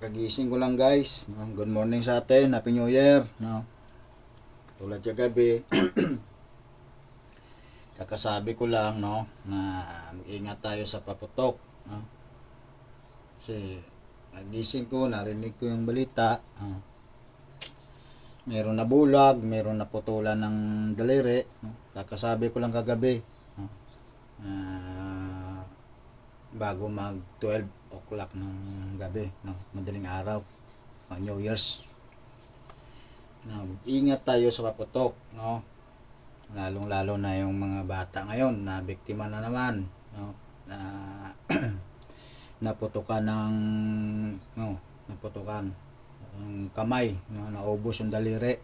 Kakagising ko lang guys, no? Good morning sa atin, Happy New Year, no? Tulad kagabi, kakasabi ko lang, no, na mag-ingat tayo sa paputok, no? Kasi nagising ko, narinig ko yung balita, meron na bulag, meron na putulan ng daliri, no? Kakasabi ko lang kagabi, no? Bago mag 12 o'clock ng gabi, no? Madaling araw, New Year's, no? Ingat tayo sa paputok, no? Lalong lalo na yung mga bata ngayon na biktima na naman, no? Na naputukan ng naputukan ng kamay, no? Naubos yung daliri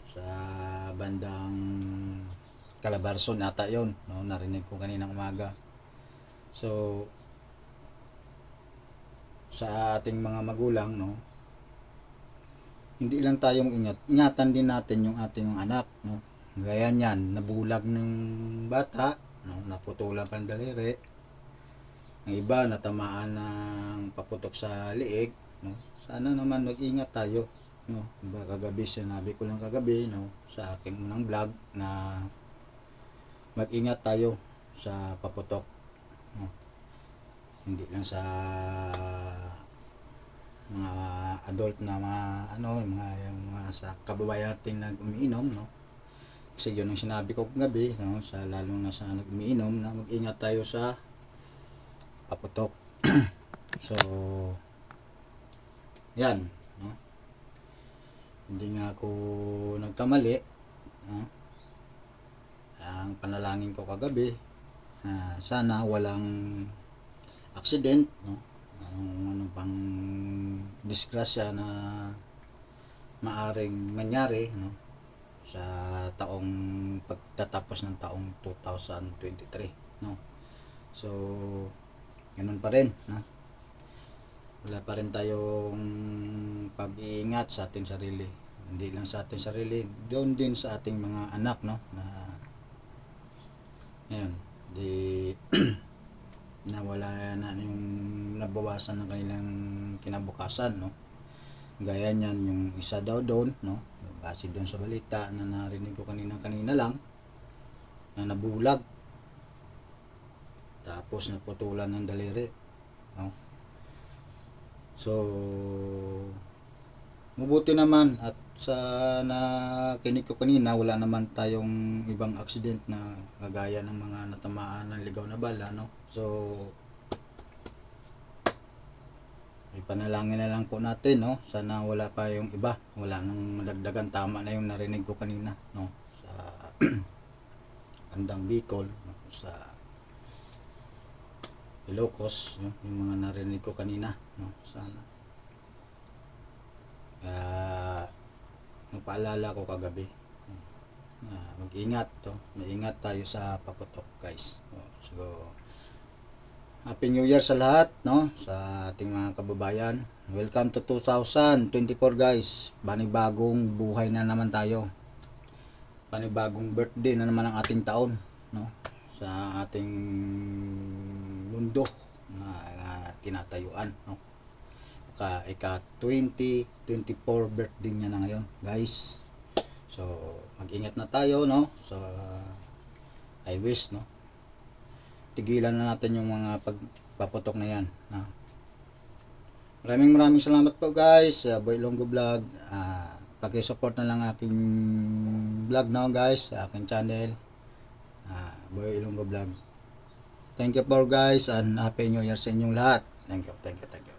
sa bandang Calabarzon ata yon, no? Narinig ko kaninang umaga. So sa ating mga magulang, no, hindi lang tayong ingatan din natin yung ating anak, no. Gaya niyan, nabulag ng bata, no, naputulan pang daliri. Ang iba natamaan ng paputok sa liig, no. Sana naman mag-ingat tayo, no. Kagabi sinabi ko lang kagabi, no, sa aking unang vlog na mag-ingat tayo sa paputok, no. Hindi lang sa mga adult na mga yung mga sa kababayan natin nag-umiinom, no. Kasi yun ang sinabi ko gabi, no, sa lalo na sa nag-umiinom, na mag-ingat tayo sa paputok. So yan, no. Hindi nga ako nagkamali, no. Ang panalangin ko kagabi, sana walang accident, no, ano pang disgrasya na maaring mangyari, no, sa taong pagtatapos ng taong 2023, no. So ganun pa rin, no. Wala pa rin tayong pag-iingat sa ating sarili, hindi lang sa ating sarili, doon din sa ating mga anak, no, na ngayon di nawala na yung nabawasan ng kanilang kinabukasan, no. Gaya niyan yung isa daw doon, no, base doon sa balita na narinig ko kanina lang, na nabulag tapos naputulan ng daliri, no. So mabuti naman at sa nakinig ko kanina, wala naman tayong ibang accident na kagaya ng mga natamaan ng ligaw na bala, no. So ipanalangin na lang po natin, no, sana wala pa yung iba, wala nang madagdagan. Tama na yung narinig ko kanina, no, sa bandang Bicol, no, sa Ilocos, no, yung mga narinig ko kanina, no. Sana nagpaalala ko kagabi, mag-ingat, to, maingat tayo sa paputok, guys, no. So Happy New Year sa lahat, no, sa ating mga kababayan. Welcome to 2024, guys. Panibagong buhay na naman tayo. Panibagong birthday na naman ang ating taon, no, sa ating mundo na tinatayuan, no. Ika 2024 birthday niya na ngayon, guys. So mag-ingat na tayo, no. So I wish, no, tigilan na natin yung mga pagpaputok na yan, no? Maraming salamat po, guys, sa Boy Ilonggo Vlog. Paki-support na lang aking vlog, no, guys, sa aking channel, Boy Ilonggo Vlog. Thank you for, guys, and Happy New Year sa inyong lahat. Thank you.